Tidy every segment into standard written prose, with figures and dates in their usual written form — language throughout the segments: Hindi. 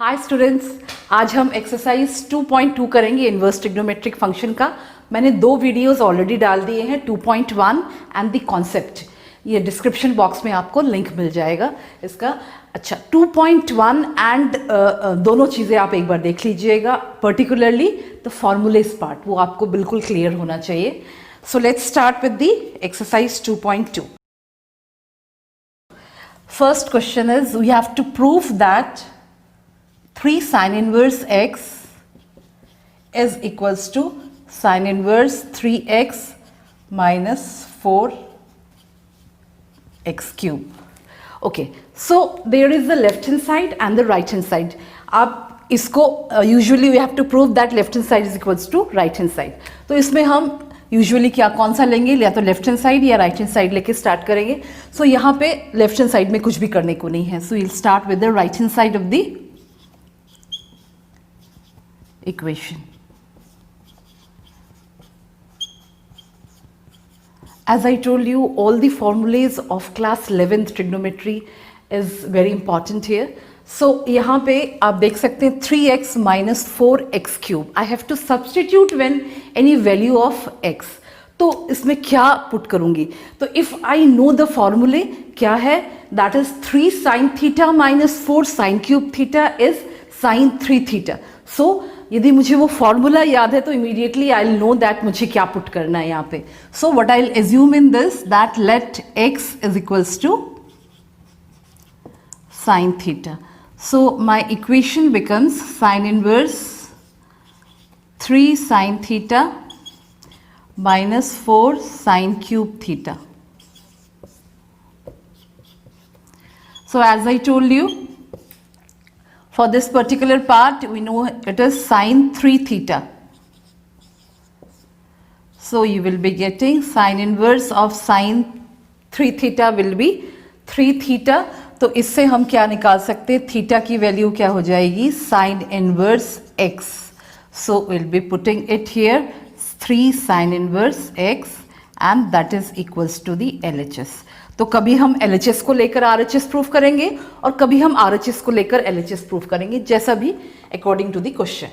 हाय स्टूडेंट्स, आज हम एक्सरसाइज 2.2 करेंगे इन्वर्स ट्रिग्नोमेट्रिक फंक्शन का। मैंने दो वीडियोस ऑलरेडी डाल दिए हैं, 2.1 एंड द कॉन्सेप्ट। ये डिस्क्रिप्शन बॉक्स में आपको लिंक मिल जाएगा इसका। अच्छा, 2.1 एंड दोनों चीज़ें आप एक बार देख लीजिएगा, पर्टिकुलरली द फॉर्मूलेस पार्ट, वो आपको बिल्कुल क्लियर होना चाहिए। So let's start with the exercise 2.2. First question is, we have to prove that 3 sin inverse x is equals to sin inverse 3x minus 4x cube. Okay, so there is the left hand side and the right hand side. आप इसको usually we have to prove that left hand side is equals to right hand side. तो इसमें हम यूजुअली क्या कौन सा लेंगे, या तो लेफ्ट हैंड साइड या राइट हैंड साइड लेके स्टार्ट करेंगे। सो यहाँ पे लेफ्ट हैंड साइड में कुछ भी करने को नहीं है, so will start with the right hand side of the equation. As I told you, all the formulas of class 11th trigonometry is very important here. So यहाँ पे आप देख सकते हैं 3x minus 4x cube. I have to substitute when any value of x. तो इसमें क्या पुट करूँगी? तो if I know the formula क्या है, that is 3 sin theta minus 4 sin cube theta is sin 3 theta. So यदि मुझे वो फॉर्मूला याद है तो immediately I will know that मुझे क्या पुट करना है यहाँ पे। So what I will assume in this, that let x is equals to sin theta. So my equation becomes sin inverse 3 sin theta minus 4 sin cube theta. So as I told you, for this particular part we know it is sin 3 theta. So you will be getting sin inverse of sin 3 theta will be 3 theta. तो इससे हम क्या निकाल सकते हैं, थीटा की वैल्यू क्या हो जाएगी, sine inverse x. So will be putting it here 3 sine inverse x and that is equals to the LHS. तो कभी हम LHS को लेकर RHS प्रूव करेंगे और कभी हम RHS को लेकर LHS प्रूव करेंगे, जैसा भी according to the question.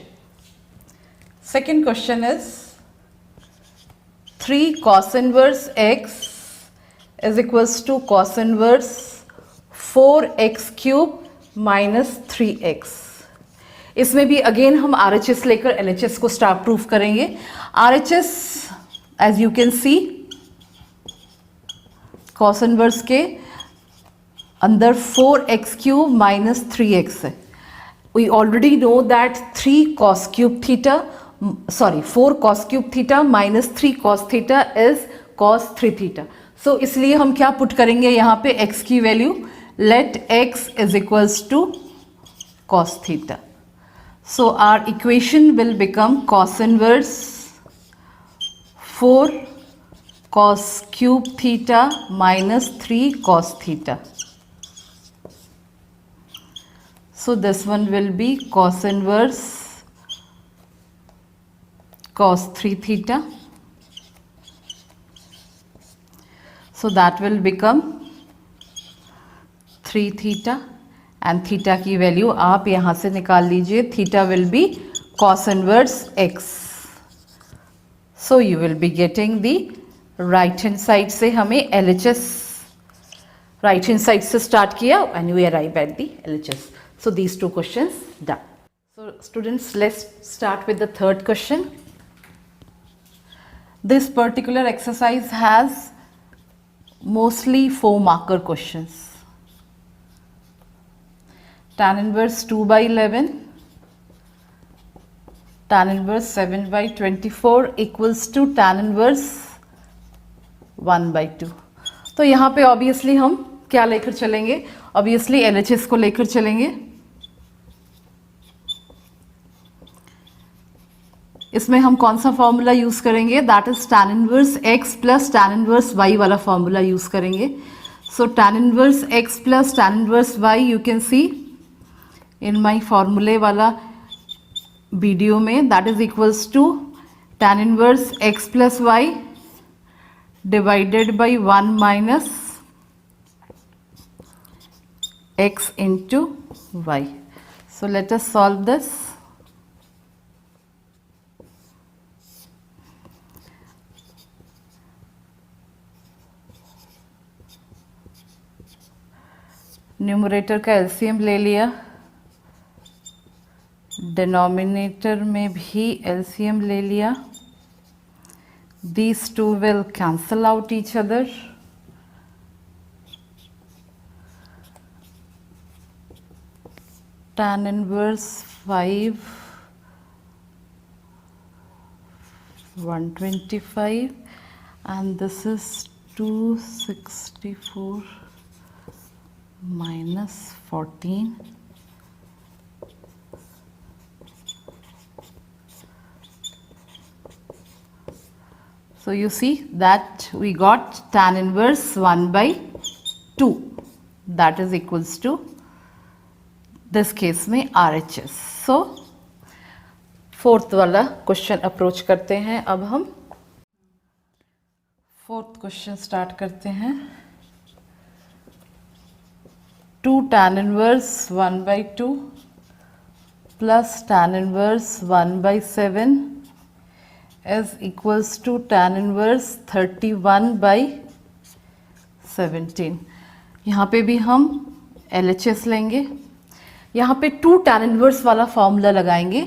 Second question is 3 cos inverse x is equals to cos inverse 4x cube minus 3x. इसमें भी अगेन हम RHS लेकर LHS को स्टार प्रूफ करेंगे. RHS as you can see cos inverse के अंदर 4x क्यूब माइनस 3x है. We already know that 3 cos cube theta, sorry 4 cos cube theta minus 3 cos theta is cos 3 theta. सो इसलिए हम क्या पुट करेंगे यहाँ पे, x की value let x is equals to cos theta. So our equation will become cos inverse 4 cos cube theta minus 3 cos theta. So this one will be cos inverse cos 3 theta. So that will become 3 theta and theta की वैल्यू आप यहाँ से निकाल लीजिए. Theta will be cos inverse x. So you will be getting the right hand side से हमें LHS, राइट हैंड साइड से स्टार्ट किया and we arrive at the LHS. So these 2 questions done. So students, let's start with the third question. This particular exercise has mostly 4 marker questions. Tan inverse 2 by 11, tan inverse 7 by 24 equals to tan inverse 1 by 2. तो यहाँ पे ऑब्वियसली हम क्या लेकर चलेंगे, ऑब्वियसली LHS को लेकर चलेंगे. इसमें हम कौन सा फॉर्मूला यूज करेंगे, that is tan inverse x plus tan inverse y वाला फॉर्मूला यूज करेंगे. So tan inverse x plus tan inverse y you can see in my फॉर्मूले वाला वीडियो में, that is equals to tan inverse x plus y divided by 1 minus x into y. So let us solve this. Numerator का एलसीएम ले लिया, डिनोमिनेटर में भी एलसीएम ले लिया. These two will cancel out each other. Tan inverse 5 125 and this is 264 minus 14. So you see that we got tan inverse 1 by 2, that is equals to this case में RHS. So फोर्थ वाला क्वेश्चन अप्रोच करते हैं. अब हम फोर्थ क्वेश्चन स्टार्ट करते हैं. 2 tan inverse 1 by 2 plus tan inverse 1 by 7 is equals to tan inverse 31 by 17. यहाँ पे भी हम LHS लेंगे. यहाँ पे 2 tan inverse वाला फॉर्मूला लगाएंगे.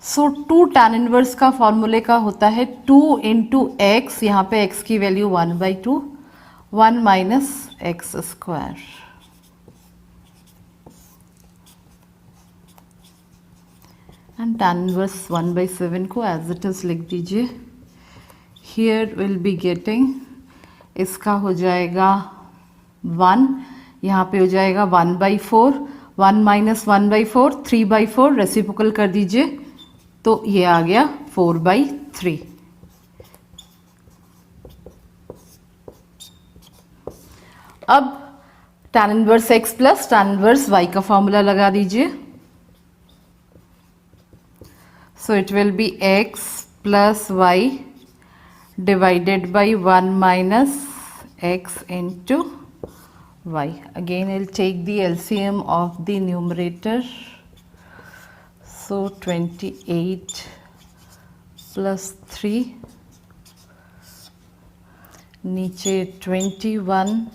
सो 2 tan inverse का फॉर्मूले का होता है 2 इंटू एक्स, यहाँ पे x की value 1 by 2, 1 minus x square. And tan inverse 1 by 7 को एज इट इज लिख दीजिए. हियर विल बी गेटिंग, इसका हो जाएगा 1, यहाँ पे हो जाएगा 1 by 4, 1 minus 1 by 4, 3 by 4, reciprocal कर दीजिए तो ये आ गया 4 by 3. अब tan inverse x plus tan inverse y का फॉर्मूला लगा दीजिए. So it will be x plus y divided by 1 minus x into y. Again I'll take the LCM of the numerator. So 28 plus 3, नीचे 21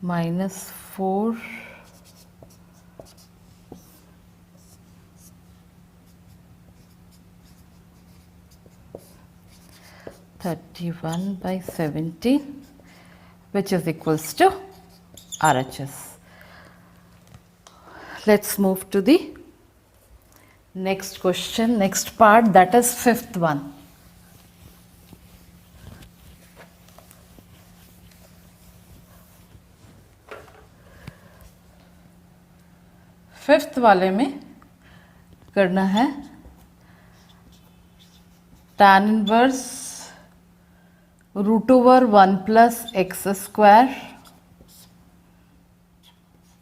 minus 4, 31 by 17, which is equals to RHS. Let's move to the next question, next part, that is fifth one. Fifth वाले में करना है tan inverse root over 1 plus x square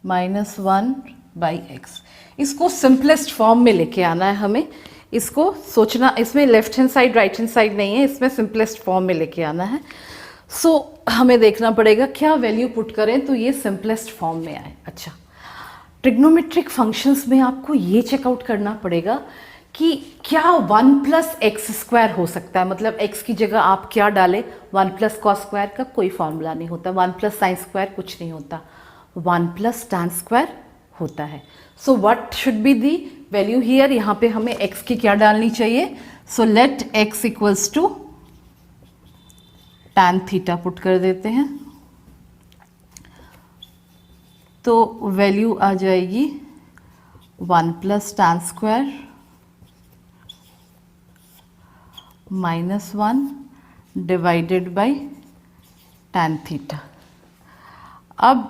minus 1 by x. इसको सिंपलेस्ट फॉर्म में लेके आना है हमें. इसको सोचना, इसमें left hand side right hand side नहीं है, इसमें सिंपलेस्ट फॉर्म में लेके आना है. सो हमें देखना पड़ेगा क्या वैल्यू पुट करें तो ये सिंपलेस्ट फॉर्म में आए. अच्छा, ट्रिग्नोमेट्रिक फंक्शंस में आपको ये चेकआउट करना पड़ेगा कि क्या 1 प्लस एक्स स्क्वायर हो सकता है. मतलब x की जगह आप क्या डालें, 1 प्लस कॉस स्क्वायर का कोई फॉर्मूला नहीं होता, 1 प्लस साइन स्क्वायर कुछ नहीं होता, 1 प्लस टैन स्क्वायर होता है. So what should be the value here. यहाँ पे हमें x की क्या डालनी चाहिए. सो let x equals to tan theta put कर देते हैं तो वैल्यू आ जाएगी 1 plus tan square -1 divided by tan theta. अब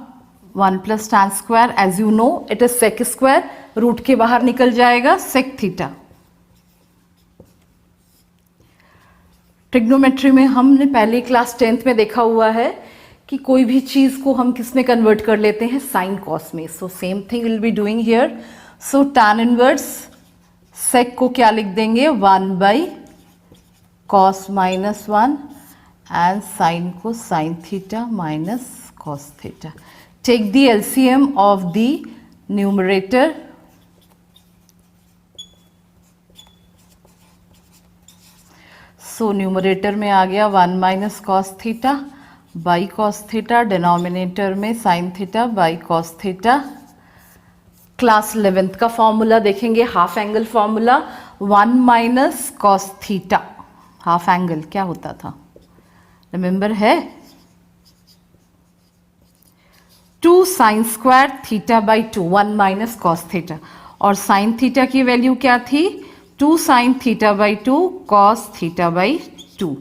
1 plus tan square as you know it is sec square, root के बाहर निकल जाएगा सेक थीटा. ट्रिग्नोमेट्री में हमने पहले क्लास 10th में देखा हुआ है कि कोई भी चीज को हम किस में कन्वर्ट कर लेते हैं, साइन कॉस में. So same thing will be doing here. So tan inverse sec को क्या लिख देंगे 1 बाई कॉस -1 एंड साइन को sine theta minus cos theta. Take the LCM of the numerator so numerator में आ गया 1 minus cos theta by cos theta, denominator में sine theta by cos theta. Class 11th का फॉर्मूला देखेंगे, half angle formula 1 minus cos theta. Half angle क्या होता था, रिमेंबर है, 2 sine square theta by 2, 1 minus cos theta. और साइन थीटा की वैल्यू क्या थी, 2 sine theta by 2 cos theta by 2।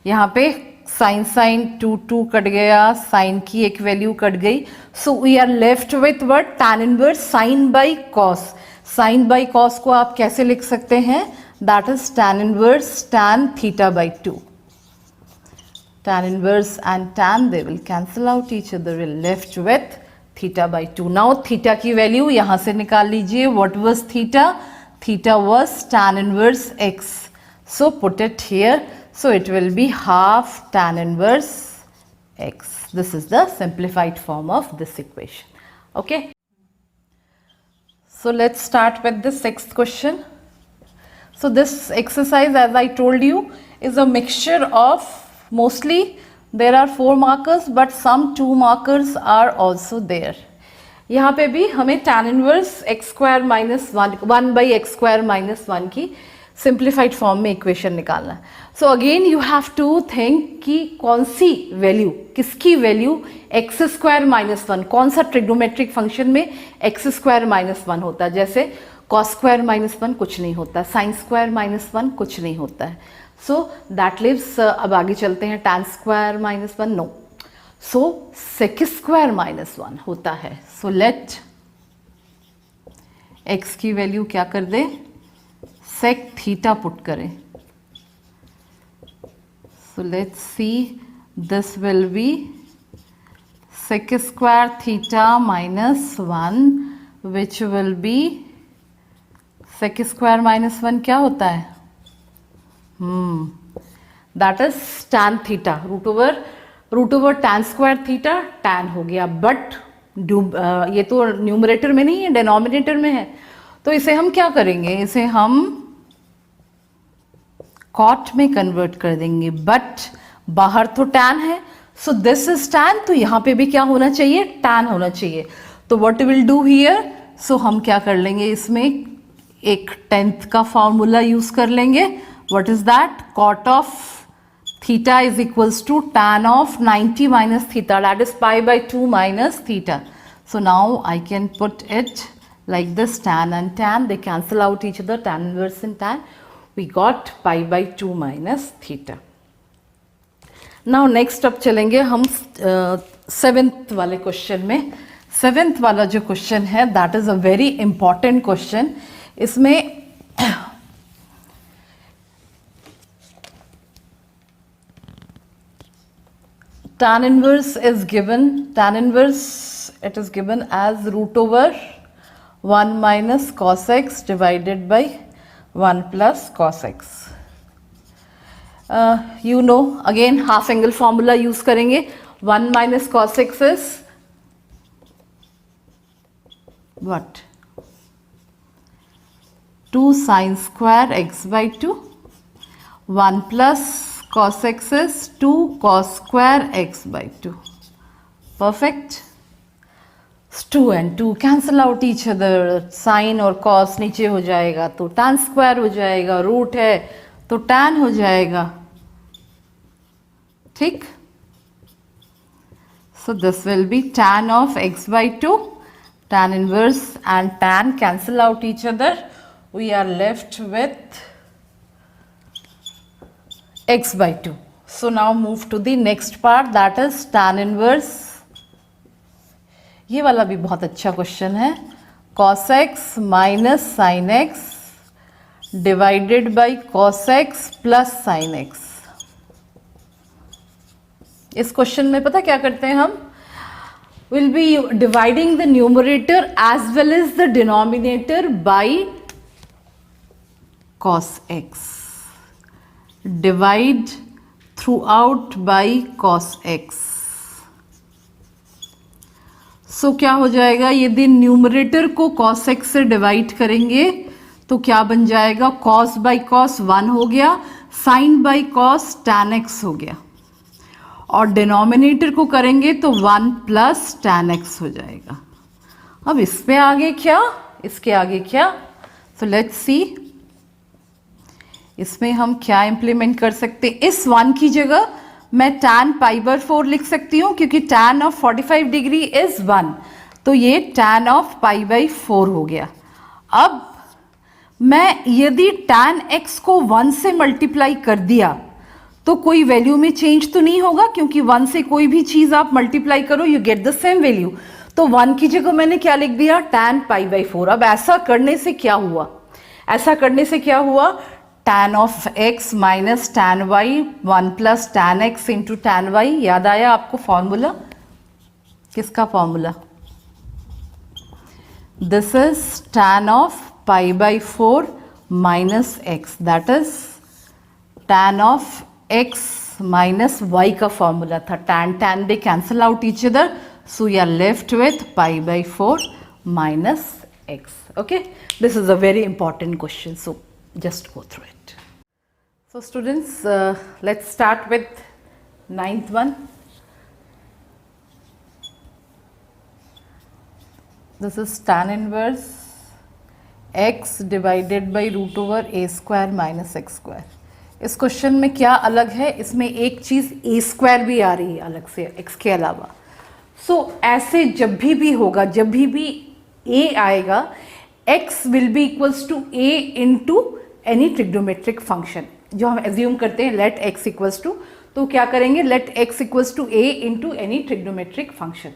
यहाँ पे साइन साइन 2 कट गया, साइन की एक वैल्यू कट गई, so we are left with what, tan inverse sine by cos. Sine by cos को आप कैसे लिख सकते हैं, that is tan inverse tan theta by 2। tan inverse and tan, they will cancel out each other, we're left with theta by 2. Now theta की वैल्यू यहाँ से निकाल लीजिए, what was theta, theta was tan inverse x, so put it here, so it will be half tan inverse x. This is the simplified form of this equation. Okay, so let's start with the 6th question. So this exercise, as I told you, is a mixture of, mostly there are 4 markers but some 2 markers are also there. यहाँ पे भी हमें tan inverse x square minus 1 by x square minus 1 की सिंप्लीफाइड फॉर्म में इक्वेशन निकालना है. So again you have to think कि कौन सी वैल्यू, किसकी वैल्यू एक्स स्क्वायर माइनस 1, कौन सा ट्रिग्नोमेट्रिक फंक्शन में एक्स स्क्वायर माइनस 1 होता है. जैसे कॉस स्क्वायर माइनस 1 कुछ नहीं होता, साइन स्क्वायर माइनस 1 कुछ नहीं होता है. So that leaves. अब आगे चलते हैं. Tan square minus 1 no. So sec square minus 1 होता है. सो लेट एक्स की वैल्यू क्या कर दे, सेक थीटा पुट करें. So let's see, this will be sec square theta minus 1 which will be sec square minus 1 क्या होता है, that is tan theta. Root over tan square theta, tan हो गया. बट ये तो न्यूमरेटर में नहीं है, डिनोमिनेटर में है. तो इसे हम क्या करेंगे, इसे हम कॉट में कन्वर्ट कर देंगे. बट बाहर तो टैन है, सो दिस इज टैन, तो यहाँ पे भी क्या होना चाहिए, टैन होना चाहिए. तो व्हाट विल डू हियर, सो हम क्या कर लेंगे, इसमें एक 10th का फॉर्मूला यूज कर लेंगे. What is that, cot of theta is equals to tan of 90 minus theta, that is pi by 2 minus theta. So now I can put it like this, tan and tan, they cancel out each other, tan inverse and tan. We got pi by 2 minus theta. Now next up चलेंगे हम 7th वाले क्वेश्चन में. 7th वाला जो क्वेश्चन है that is a very important question. इसमें tan inverse is given, tan inverse it is given as root over 1 minus cos x divided by 1 plus cos x. You know, again half angle formula use करेंगे. 1 minus cos x is what, 2 sin square x by 2. 1 plus cos x is 2 cos square x by 2. Perfect. 2 and 2 cancel out each other. Sin और cos नीचे हो जाएगा तो tan square हो जाएगा. रूट है तो tan हो जाएगा. ठीक. So this will be tan of x by 2. Tan inverse and tan cancel out each other. We are left with x by 2. So now move to the next part, that is tan inverse. ये वाला भी बहुत अच्छा क्वेश्चन है. cos x minus sin x divided by cos x plus sin x. इस क्वेश्चन में पता क्या करते हैं हम, will be dividing the numerator as well as the denominator by cos x. Divide throughout by cos x. So क्या हो जाएगा, यदि न्यूमरेटर को cos x से डिवाइड करेंगे तो क्या बन जाएगा, cos by cos 1 हो गया, sine by cos tan x हो गया, और डिनोमिनेटर को करेंगे तो 1 प्लस tan x हो जाएगा। अब इस पे आगे क्या, इसके आगे क्या, सो लेट्स सी इसमें हम क्या इंप्लीमेंट कर सकते हैं। इस 1 की जगह मैं tan π/4 लिख सकती हूँ, क्योंकि tan ऑफ 45 डिग्री इज 1, तो ये tan ऑफ π/4 हो गया। अब मैं यदि tan x को 1 से मल्टीप्लाई कर दिया तो कोई वैल्यू में चेंज तो नहीं होगा, क्योंकि 1 से कोई भी चीज आप मल्टीप्लाई करो you get the same value. तो 1 की जगह मैंने क्या लिख दिया, tan π/4। अब ऐसा करने से क्या हुआ, ऐसा करने से क्या हुआ, tan of x minus tan y 1 plus tan x into tan y। याद आया आपको फॉर्मूला, किसका formula, this is tan of π/4 minus x, that is tan of x minus y का फॉर्मूला था। tan they cancel out each other, so we are left with π/4 minus x। Okay, this is a very important question, so just go through it. So students, let's start with 9th one. This is tan inverse x divided by root over a square minus x square. इस क्वेश्चन में क्या अलग है, इसमें एक चीज a स्क्वायर भी आ रही है अलग से x के अलावा। सो ऐसे जब भी होगा, जब भी a आएगा, x will be equals to a into any trigonometric function, जो हम एज्यूम करते हैं लेट x इक्वल्स टू, तो क्या करेंगे, let x equals to a into any trigonometric function.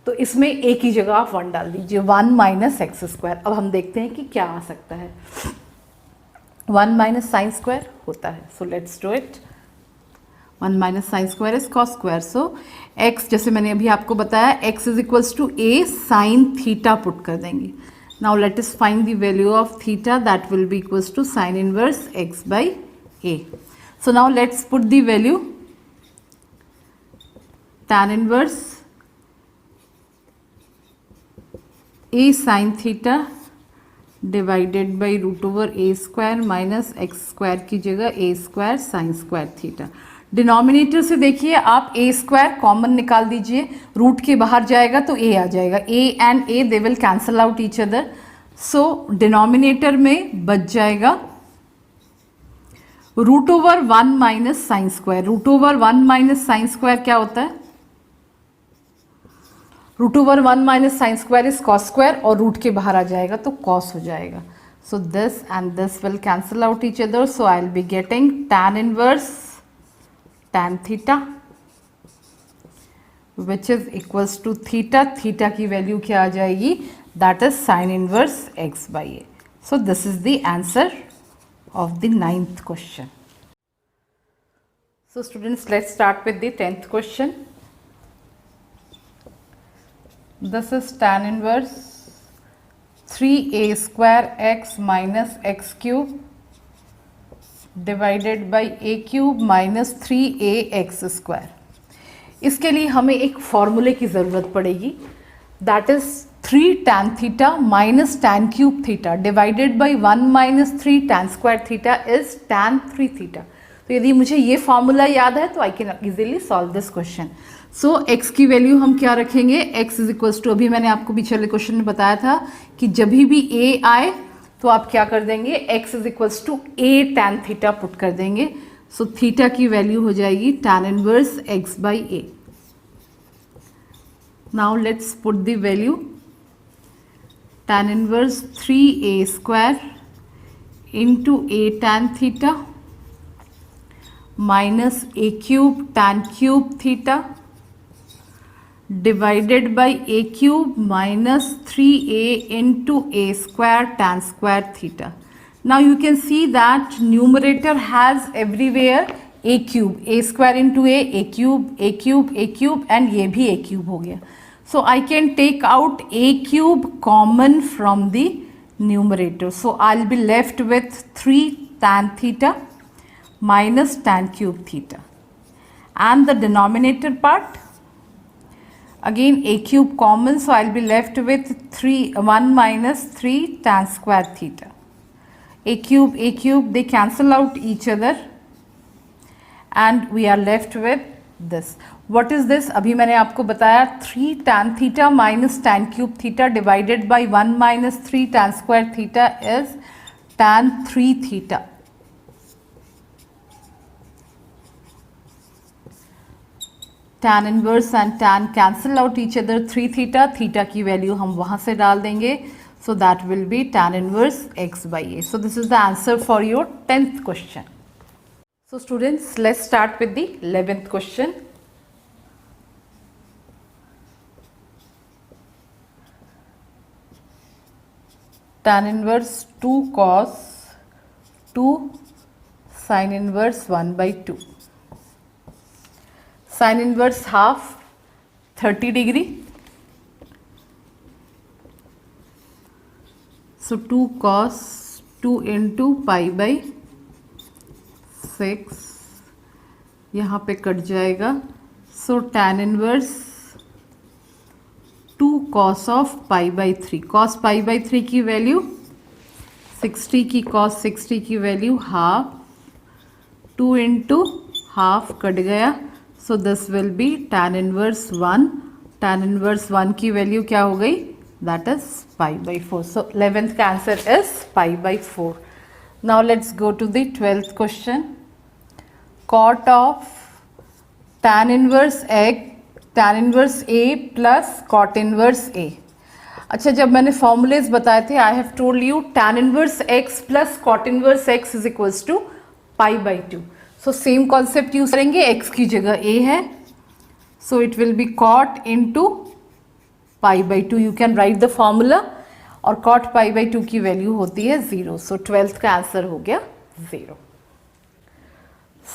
तो इसमें a की जगह आप 1 डाल दीजिए, 1 माइनस एक्स स्क्वायर। अब हम देखते हैं कि क्या आ सकता है, 1 माइनस साइन स्क्वायर होता है, so let's do it. 1 minus sine square is cos square, so x, जैसे मैंने अभी आपको बताया, x is equals to a sine theta put कर देंगे। Now let us find the value of theta, that will be equals to sin inverse x by a. So now let's put the value, tan inverse a sin theta divided by root over a square minus x square की जगह a square sin square theta। Denominator से देखिए आप a स्क्वायर कॉमन निकाल दीजिए, रूट के बाहर जाएगा तो a आ जाएगा, a and a they will cancel out each other, so denominator में बच जाएगा root over 1 minus sine square. Root over 1 minus sine square क्या होता है, root over 1 minus sine square is cos square, और रूट के बाहर आ जाएगा तो कॉस हो जाएगा। So this and this will cancel out each other, so I will be getting tan inverse tan theta which is equals to theta, theta की वैल्यू क्या आ जाएगी, that is sin inverse x by a. So this is the answer of the 9th question. So students, let's start with the 10th question. This is tan inverse 3a square x minus x cube divided by a cube minus 3ax square. इसके लिए हमें एक फॉर्मूले की ज़रूरत पड़ेगी, that is 3 tan theta minus tan cube theta divided by 1 minus 3 tan square theta is tan 3 theta. तो यदि मुझे ये फॉर्मूला याद है तो I can easily solve this question. So x की वैल्यू हम क्या रखेंगे, x इज इक्वल्स टू, अभी मैंने आपको पिछले क्वेश्चन में बताया था कि जब भी a आए तो आप क्या कर देंगे, x is equals to a tan theta put कर देंगे। सो थीटा की वैल्यू हो जाएगी tan inverse x by a। Now let's put the value, tan inverse 3a square into a tan theta minus a cube tan cube theta divided by a cube minus 3a into a square tan square theta. Now you can see that numerator has everywhere a cube, a square into a cube, a cube, a cube and ये भी a cube हो गया। So I can take out a cube common from the numerator. So I'll be left with 3 tan theta minus tan cube theta. And the denominator part, again a cube common, so I'll be left with 1 minus 3 tan square theta. A cube, they cancel out each other. and we are left with this. What is this? अभी मैंने आपको बताया 3 tan theta minus tan cube theta divided by 1 minus 3 tan square theta is tan 3 theta. Tan inverse and tan cancel out each other 3 theta. Theta की वैल्यू हम वहाँ से डाल देंगे. So that will be tan inverse x by a. So this is the answer for your 10th question. So students, let's start with the 11th question. Tan inverse 2 cos 2 sin inverse 1 by 2. Sin inverse half 30 degree. So 2 cos 2 into pi by 6 यहाँ पे कट जाएगा. So tan inverse 2 cos of pi by 3. Cos pi by 3 की वैल्यू 60 की cos 60 की value half. 2 into half cut गया. So this will be tan inverse 1. Tan inverse 1 की वैल्यू क्या हो गई? That is pi by 4. So 11th answer is pi by 4. Now let's go to the 12th question. Cot of tan inverse a plus cot inverse a. अच्छा, जब मैंने फॉर्मूलेज बताए थे, I have told you tan inverse x plus cot inverse x is equals to pi by 2. So same concept use करेंगे. x की जगह a है, so it will be cot into pi by 2. You can write the formula. और cot pi by 2 की वैल्यू होती है 0. सो 12th का आंसर हो गया 0.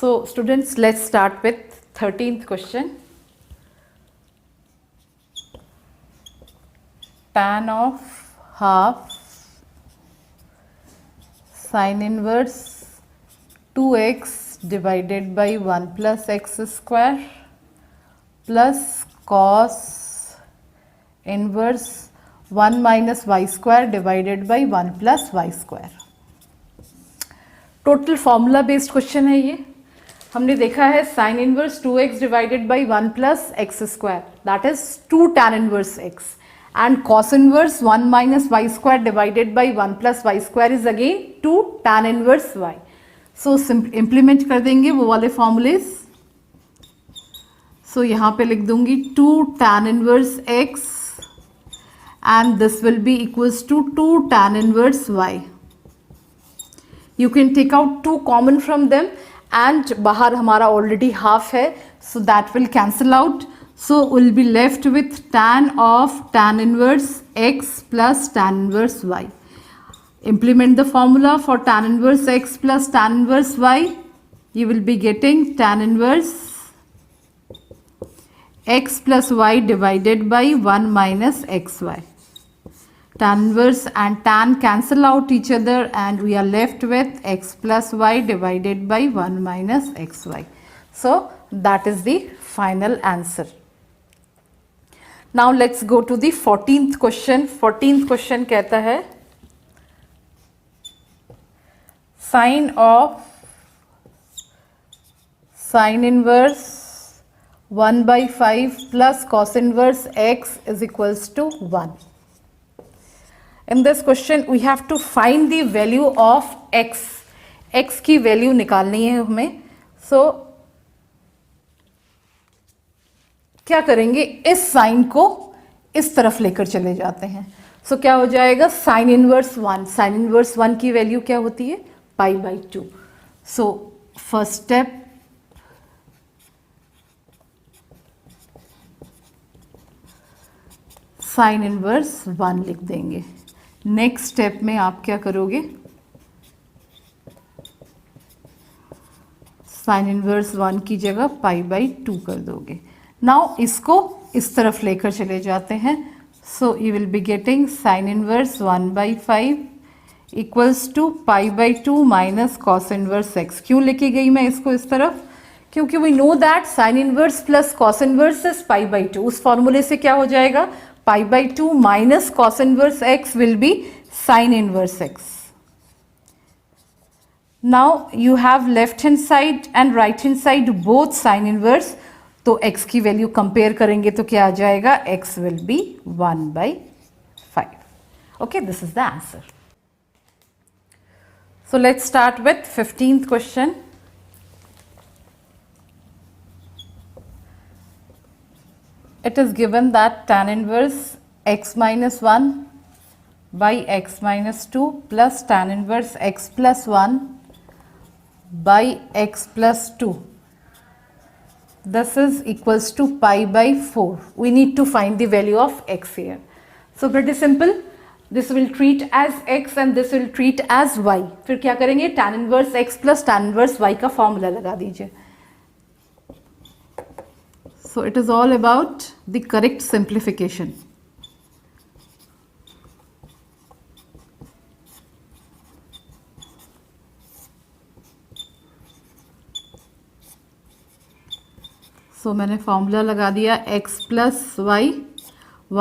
सो students, let's start with 13th question. tan of half sin inverse 2x divided by 1 plus x square plus cos inverse 1 minus y square divided by 1 plus y square. Total formula based question है ये. हमने देखा है sine inverse 2x divided by 1 plus x square, that is 2 tan inverse x, and cos inverse 1 minus y square divided by 1 plus y square is again 2 tan inverse y. So implement कर देंगे वो वाले formulas. So यहाँ पे लिख दूंगी 2 tan inverse x and this will be equals to 2 tan inverse y. You can take out 2 common from them and बाहर हमारा already half है, so that will cancel out. So we'll be left with tan of tan inverse x plus tan inverse y. Implement the formula for tan inverse x plus tan inverse y. You will be getting tan inverse x plus y divided by 1 minus xy. Tan inverse and tan cancel out each other and we are left with x plus y divided by 1 minus xy. So that is the final answer. Now let's go to the 14th question. 14th question कहता है sin of sin inverse 1 by 5 plus cos inverse x is equals to 1. In this question we have to find the value of x. x की वैल्यू निकालनी है हमें. So क्या करेंगे, इस साइन को इस तरफ लेकर चले जाते हैं. सो क्या हो जाएगा, साइन इनवर्स 1. साइन इनवर्स 1 की वैल्यू क्या होती है, पाई by 2. So first step, sign inverse 1 लिख देंगे. नेक्स्ट स्टेप में आप क्या करोगे, साइन इनवर्स 1 की जगह पाई बाई 2 कर दोगे. नाउ इसको इस तरफ लेकर चले जाते हैं. So you will be getting sine inverse 1 by 5 equals to pi by 2 minus cos inverse x. क्यों लेके गई मैं इसको इस तरफ, क्योंकि we know that sine inverse plus cos inverse is pi by 2. उस फॉर्मूले से क्या हो जाएगा, pi by 2 minus cos inverse x will be sine inverse x. Now you have left hand side and right hand side both sine inverse, तो x की वैल्यू कंपेयर करेंगे तो क्या आ जाएगा, x will be 1/5. Okay, this is the answer. So let's start with 15th question. It is given that tan inverse x minus 1 by x minus 2 plus tan inverse x plus 1 by x plus 2. This is equals to pi by 4. We need to find the value of x here. So pretty simple. This will treat as x and this will treat as y. फिर क्या करेंगे, tan inverse x plus tan inverse y का फॉर्मूला लगा दीजिए. So it is all about the correct simplification. So मैंने फॉर्मूला लगा दिया x plus y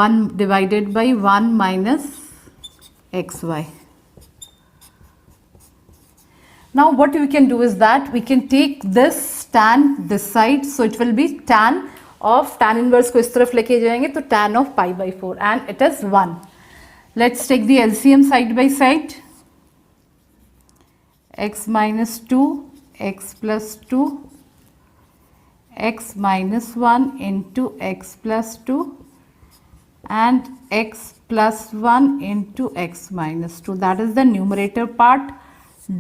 1 divided by 1 minus xy. Now what we can do is that we can take this tan this side, so it will be tan of tan inverse को इस तरफ लेके जाएंगे तो tan of pi by 4 and it is 1. Let's take the LCM side by side. X minus 2 x plus 2 x minus 1 into x plus 2 and x plus 1 into x minus 2. That is the numerator part.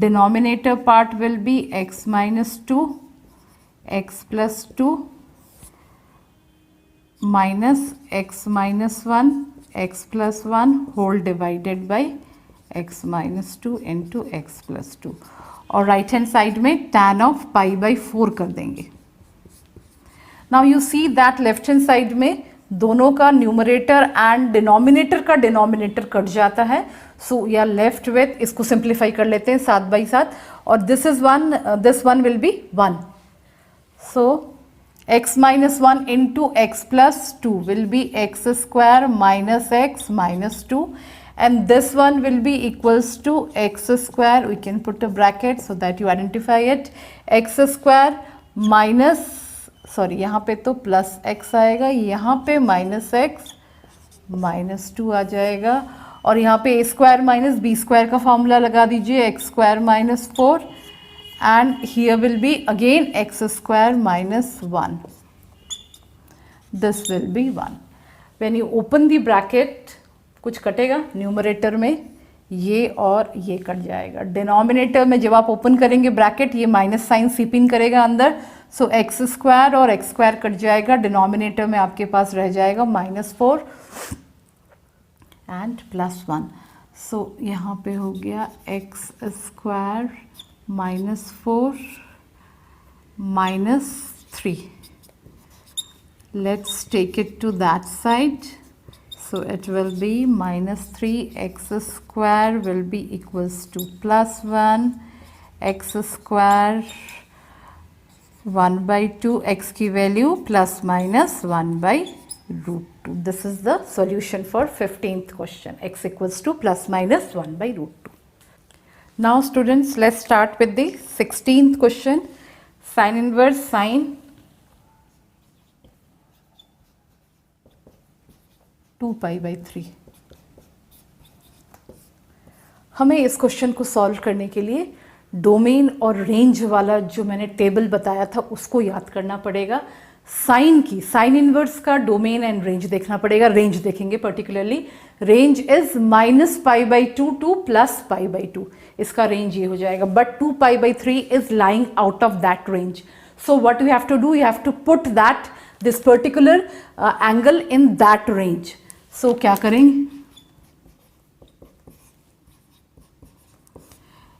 Denominator part will be x minus 2 x plus 2 minus x minus 1 x plus 1 whole divided by x minus 2 into x plus 2. और राइट हैंड साइड में tan of pi by 4 कर देंगे. Now you see that left hand side में दोनों का न्यूमरेटर एंड डिनोमिनेटर का डिनोमिनेटर कट जाता है. सो या लेफ्ट विथ, इसको सिंप्लीफाई कर लेते हैं साथ बाई साथ, और this is 1, this 1 will be 1. So x minus 1 into x plus 2 will be x square minus x minus 2, and this one will be equals to x square, we can put a bracket so that you identify it, x square minus, sorry यहाँ पे तो प्लस x आएगा, यहाँ पे माइनस एक्स माइनस 2 आ जाएगा, और यहाँ पे a square minus b square का फॉर्मूला लगा दीजिए, x square minus 4 and here will be again x square minus 1. This will B 1. When you open the bracket कुछ कटेगा न्यूमरेटर में, ये और ये कट जाएगा. डिनोमिनेटर में जब आप ओपन करेंगे ब्रैकेट, ये माइनस साइन सीप इन करेगा अंदर, सो एक्स स्क्वायर और एक्स स्क्वायर कट जाएगा. डिनोमिनेटर में आपके पास रह जाएगा -4 एंड +1. सो यहाँ पे हो गया x square -4 -3. Let's take it to that side. So it will be -3x square will be equals to +1 x square 1/2 x की value plus minus 1/√2. This is the solution for 15th question. X equals to plus minus 1/√2. Now students, let's start with the 16th question. Sin inverse sine 2π/3. हमें इस क्वेश्चन को सॉल्व करने के लिए डोमेन और रेंज वाला जो मैंने टेबल बताया था उसको याद करना पड़ेगा. साइन की, साइन इनवर्स का डोमेन एंड रेंज देखना पड़ेगा. रेंज देखेंगे पर्टिकुलरली. Range is -π/2 to +π/2. इसका रेंज ये हो जाएगा, but 2π/3 is lying out of that range. So what you have to do, you have to put that this particular angle in that range. So क्या करेंगे,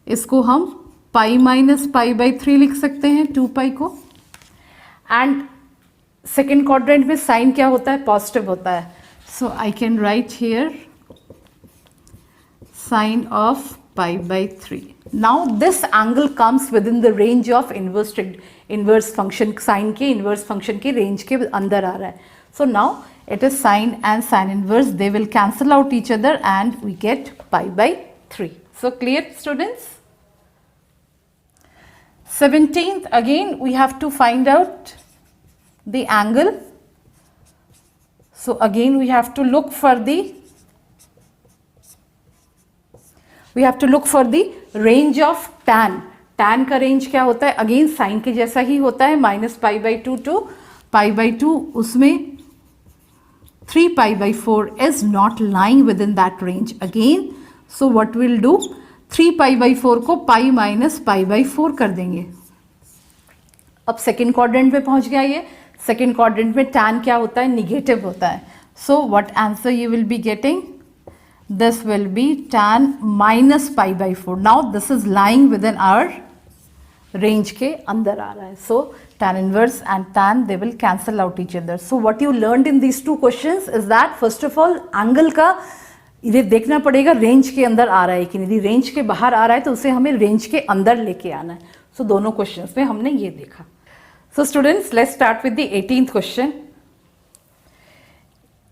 इसको हम पाई -π/3 लिख सकते हैं, 2π को. एंड सेकेंड क्वाड्रेंट में साइन क्या होता है, पॉजिटिव होता है. So I can write here sine of π/3. Now this angle comes within the range of inverse function. Sine के इनवर्स फंक्शन के रेंज के अंदर आ रहा है. So now it is sine and sine inverse, they will cancel out each other and we get π/3. So clear students? 17th, again we have to find out the angle. So again we have to look for the range of tan. tan का रेंज क्या होता है? अगेन साइन के जैसा ही होता है, -π/2 to π/2. उसमें 3π/4 is not lying within that range again. So what we'll do, 3π/4 को π minus π/4 कर देंगे. अब सेकेंड क्वाड्रेंट में पहुंच गया ये. सेकेंड क्वाड्रेंट में tan क्या होता है? निगेटिव होता है. So what answer you will be getting? This will be tan minus π/4. Now this is lying within our range के अंदर आ रहा है. So tan inverse and tan, they will cancel out each other. So what you learned in these two questions is that first of all angle का ये देखना पड़ेगा रेंज के अंदर आ रहा है कि नहीं. रेंज के बाहर आ रहा है तो उसे हमें रेंज के अंदर लेके आना है. So दोनों क्वेश्चंस में हमने ये देखा. So students, let's start with the 18th question.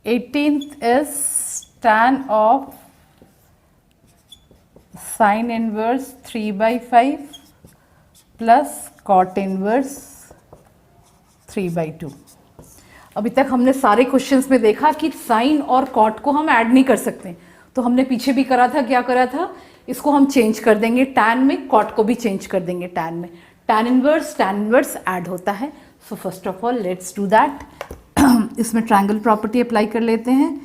18th is tan of sin inverse 3/5 plus cot inverse 3/2. अभी तक हमने सारे क्वेश्चंस में देखा कि साइन और कॉट को हम ऐड नहीं कर सकते. तो हमने पीछे भी करा था, क्या करा था? इसको हम चेंज कर देंगे टैन में, कॉट को भी चेंज कर देंगे टैन में. टैन इनवर्स ऐड होता है. So first of all let's do that. इसमें ट्रायंगल प्रॉपर्टी अप्लाई कर लेते हैं.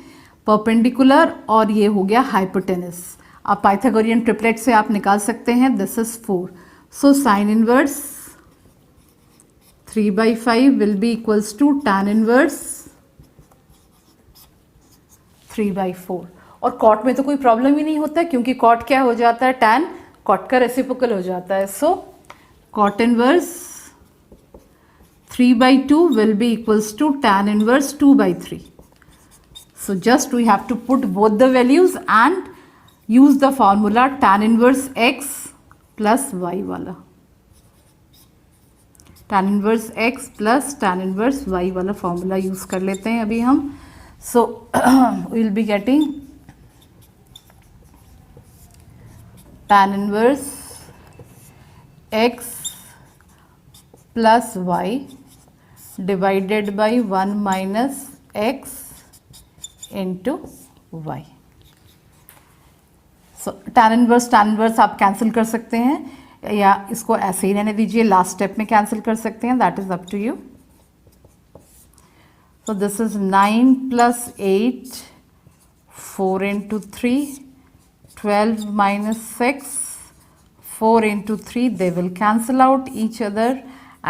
परपेंडिकुलर और ये हो गया हाइपोटेनस. आप पाइथागोरियन ट्रिपलेट से आप निकाल सकते हैं. This is 4. So sine inverse 3/5 will be equals to tan inverse 3/4. और कॉट में तो कोई प्रॉब्लम ही नहीं होता है क्योंकि कॉट क्या हो जाता है? tan कॉट का रेसिप्रोकल हो जाता है. सो cot inverse 3/2 will be equals to tan inverse 2/3. So just we have to put both the values and use the formula tan inverse x plus y वाला. tan inverse x plus tan inverse y वाला फॉर्मूला यूज कर लेते हैं अभी हम. So we will be getting tan inverse x plus y divided by 1 minus x into y. So tan inverse आप कैंसिल कर सकते हैं या इसको ऐसे ही रहने दीजिए. लास्ट स्टेप में कैंसिल कर सकते हैं. That is up to you. So this is 9 plus 8, 4 into 3, 12 minus 6, 4 into 3, they will cancel out each other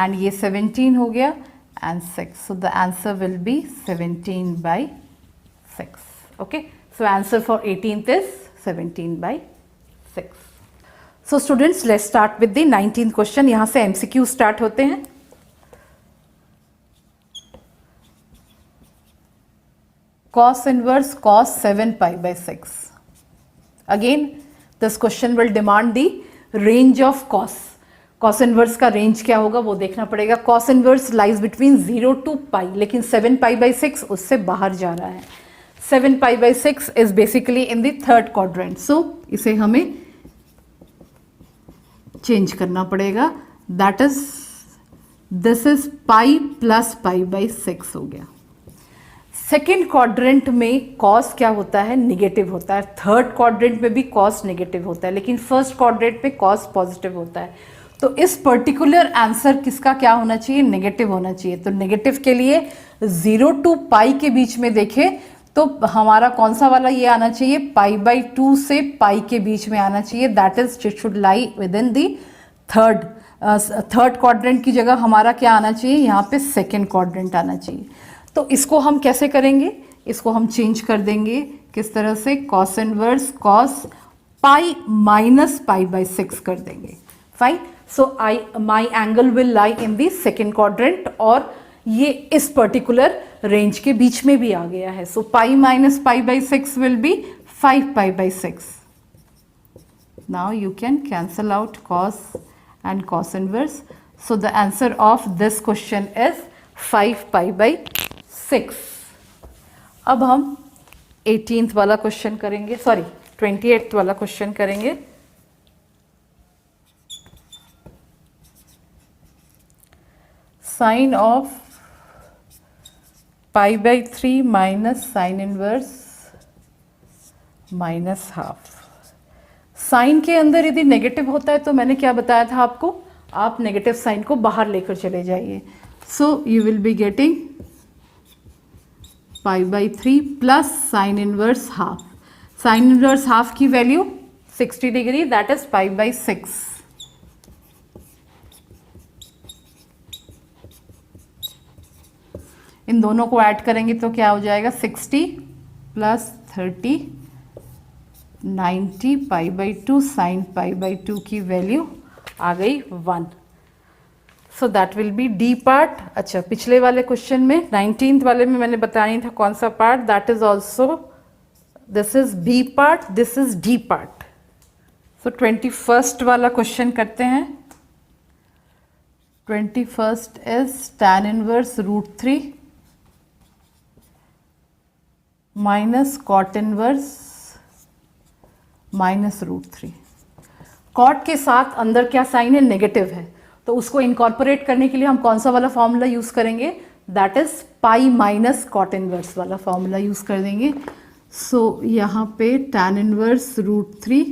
and ये 17 हो गया and 6. So the answer will be 17/6. Okay, so answer for 18th is 17/6. So students, let's start with the 19th question. यहाँ से MCQ start होते हैं. Cos inverse cos 7π/6. Again, this question will demand the range of cos. Cos inverse का रेंज क्या होगा वो देखना पड़ेगा. Cos inverse lies between 0 to π, लेकिन 7π/6 उससे बाहर जा रहा है. 7π/6 is basically in the third quadrant. So इसे हमें चेंज करना पड़ेगा. That is this is pi plus π/6 हो गया. सेकेंड क्वाड्रेंट में कॉस क्या होता है? निगेटिव होता है. थर्ड क्वाड्रेंट में भी कॉस निगेटिव होता है, लेकिन फर्स्ट क्वाड्रेंट में कॉस पॉजिटिव होता है. तो इस पर्टिकुलर आंसर किसका क्या होना चाहिए? नेगेटिव होना चाहिए. तो नेगेटिव के लिए 0 to π के बीच में देखें तो हमारा कौन सा वाला ये आना चाहिए? π/2 से π के बीच में आना चाहिए. That is it should lie with in the third quadrant की जगह हमारा क्या आना चाहिए? यहाँ पे सेकेंड क्वाड्रेंट आना चाहिए. तो इसको हम कैसे करेंगे? इसको हम चेंज कर देंगे. किस तरह से? Cos inverse cos pi minus π/6 कर देंगे. Fine. So my angle will lie in the second quadrant और ये इस पर्टिकुलर रेंज के बीच में भी आ गया है. So pi minus π/6 will be 5π/6. Now you can cancel out cos and cos inverse. So the answer of this question is 5π/6. अब हम 18th वाला क्वेश्चन करेंगे, सॉरी 28th वाला क्वेश्चन करेंगे. Sine of pi by 3 minus sine inverse minus half. Sine के अंदर यदि नेगेटिव होता है तो मैंने क्या बताया था आपको, आप नेगेटिव साइन को बाहर लेकर चले जाइए। So you will be getting pi by 3 plus sine inverse half. Sine inverse half की value 60 degree, that is pi by 6। इन दोनों को ऐड करेंगे तो क्या हो जाएगा, 60 plus 30 90 pi by 2 sine pi by 2 की वैल्यू आ गई 1। So that will be the part. अच्छा, पिछले वाले क्वेश्चन में 19th वाले में मैंने बताया था कौन सा part, that is also, this is B part, this is D part. So 21st वाला क्वेश्चन करते हैं। 21st is tan inverse root 3 minus cot inverse minus root 3। Cot के साथ अंदर क्या साइन है, नेगेटिव है, तो उसको इनकॉर्पोरेट करने के लिए हम कौन सा वाला फॉर्मूला यूज करेंगे, that is pi minus cot inverse वाला फॉर्मूला यूज कर देंगे। सो यहाँ पे tan इनवर्स रूट 3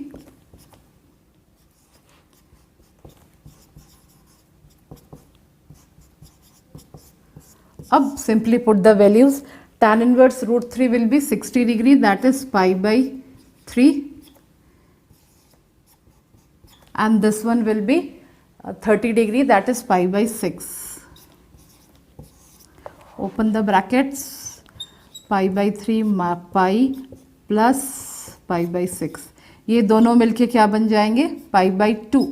अब simply put the values. tan inverse root 3 will be 60 degree, that is pi by 3, and this one will be 30 degree, that is pi by 6. Open the brackets, pi by 3 pi plus pi by 6, ये दोनों मिलके क्या बन जाएंगे, pi by 2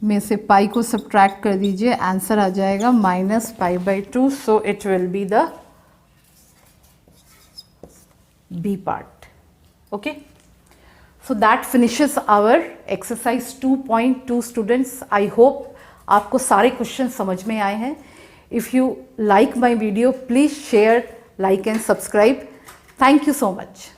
में से पाई को सब्ट्रैक्ट कर दीजिए, आंसर आ जाएगा minus pi by 2। So it will be the B part. Okay, so that finishes our exercise 2.2 students. I hope आपको सारे क्वेश्चन समझ में आए हैं। If you like my video, please share, like and subscribe. Thank you so much.